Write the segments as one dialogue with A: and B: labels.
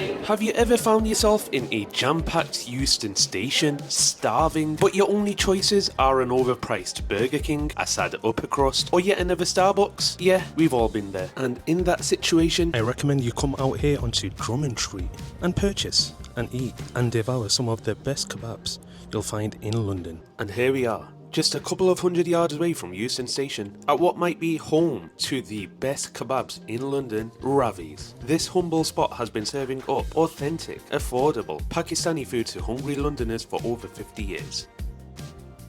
A: Have you ever found yourself in a jam-packed Euston station, starving, but your only choices are an overpriced Burger King, a sad upper crust, or yet another Starbucks? Yeah, we've all been there. And in that situation,
B: I recommend you come out here onto Drummond Street and purchase and eat and devour some of the best kebabs you'll find in London.
A: and here we are, just a couple of 100 yards away from Euston Station, at what might be home to the best kebabs in London, Ravi's. This humble spot has been serving up authentic, affordable Pakistani food to hungry Londoners for over 50 years.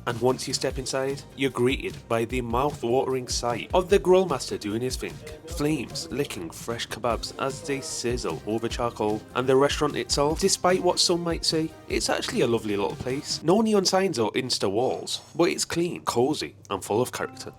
A: And once you step inside, you're greeted by the mouth-watering sight of the grill master doing his thing. Flames licking fresh kebabs as they sizzle over charcoal, and the restaurant itself, despite what some might say, it's actually a lovely little place. No neon signs or Insta walls, but it's clean, cozy and full of character.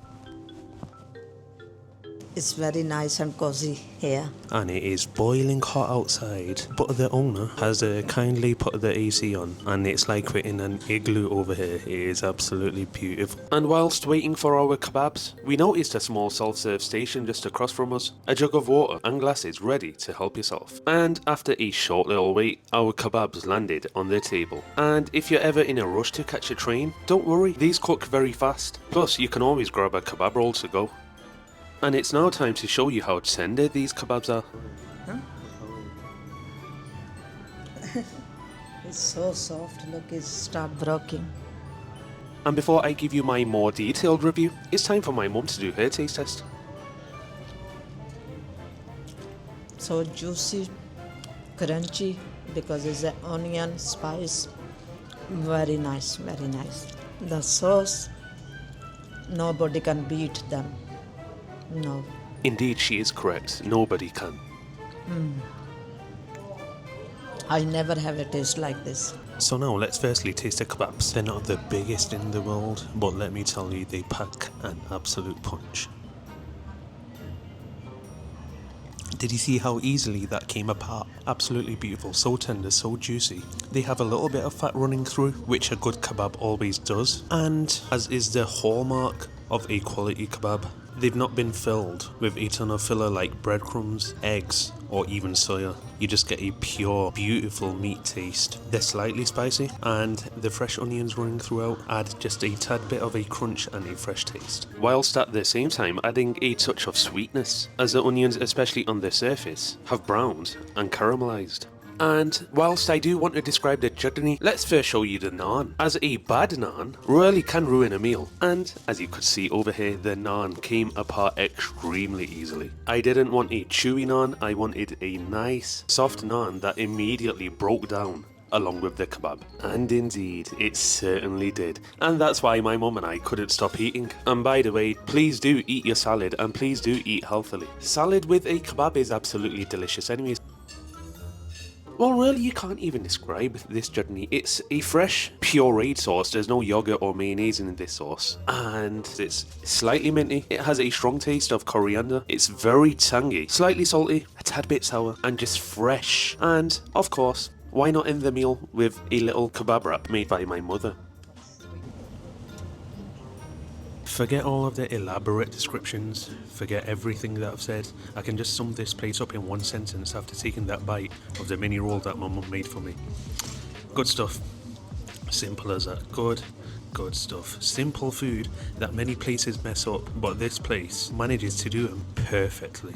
C: It's very nice and cozy here.
B: And it is boiling hot outside, but the owner has kindly put the AC on, and it's like we're in an igloo over here. It is absolutely beautiful.
A: And whilst waiting for our kebabs, we noticed a small self-serve station just across from us, a jug of water and glasses ready to help yourself. And after a short little wait, our kebabs landed on the table. And if you're ever in a rush to catch a train, don't worry, these cook very fast. Plus, you can always grab a kebab roll to go. And it's now time to show you how tender these kebabs are.
C: Huh? It's so soft, look, it start breaking.
A: And before I give you my more detailed review, it's time for my mum to do her taste test.
C: So juicy, crunchy, because it's an onion spice. Very nice, very nice. The sauce, nobody can beat them. No.
A: Indeed, she is correct. Nobody can.
C: I never have a taste like this.
B: So now let's firstly taste the kebabs. They're not the biggest in the world, but let me tell you, they pack an absolute punch. Did you see how easily that came apart? Absolutely beautiful, so tender, so juicy. They have a little bit of fat running through, which a good kebab always does. And as is the hallmark of a quality kebab, they've not been filled with a ton of filler like breadcrumbs, eggs, or even soya. You just get a pure, beautiful meat taste. They're slightly spicy, and the fresh onions running throughout add just a tad bit of a crunch and a fresh taste.
A: Whilst at the same time adding a touch of sweetness, as the onions, especially on the surface, have browned and caramelized. And whilst I do want to describe the chutney, let's first show you the naan, as a bad naan really can ruin a meal. And as you could see over here, the naan came apart extremely easily. I didn't want a chewy naan, I wanted a nice soft naan that immediately broke down along with the kebab. And indeed, it certainly did. And that's why my mum and I couldn't stop eating. And by the way, please do eat your salad, and please do eat healthily. Salad with a kebab is absolutely delicious anyways. Well, really, you can't even describe this chutney. It's a fresh, pureed sauce. There's no yogurt or mayonnaise in this sauce. And it's slightly minty. It has a strong taste of coriander. It's very tangy, slightly salty, a tad bit sour, and just fresh. And, of course, why not end the meal with a little kebab wrap made by my mother?
B: Forget all of the elaborate descriptions, forget everything that I've said. I can just sum this place up in one sentence after taking that bite of the mini roll that my mum made for me. Good stuff. Simple as that. Good stuff. Simple food that many places mess up, but this place manages to do them perfectly.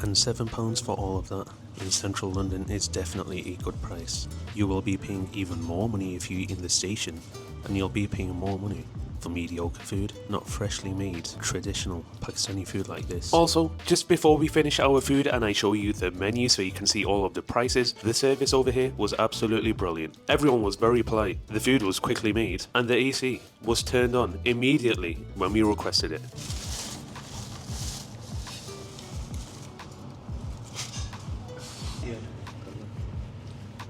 B: And £7 for all of that in central London is definitely a good price. You will be paying even more money if you eat in the station, and you'll be paying more money for mediocre food, not freshly made, traditional Pakistani food like this.
A: Also, just before we finish our food and I show you the menu so you can see all of the prices, the service over here was absolutely brilliant. Everyone was very polite, the food was quickly made, and the AC was turned on immediately when we requested it.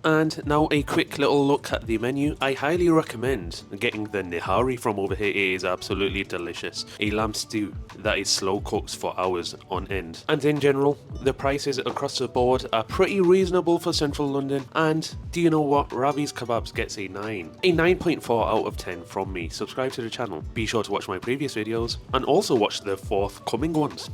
A: And now a quick little look at the menu. I highly recommend getting the nihari from over here. It is absolutely delicious. A lamb stew that is slow cooked for hours on end. And in general, the prices across the board are pretty reasonable for central London. And do you know what? Ravi's Kebabs gets a 9. A 9.4 out of 10 from me. Subscribe to the channel. Be sure to watch my previous videos and also watch the forthcoming ones.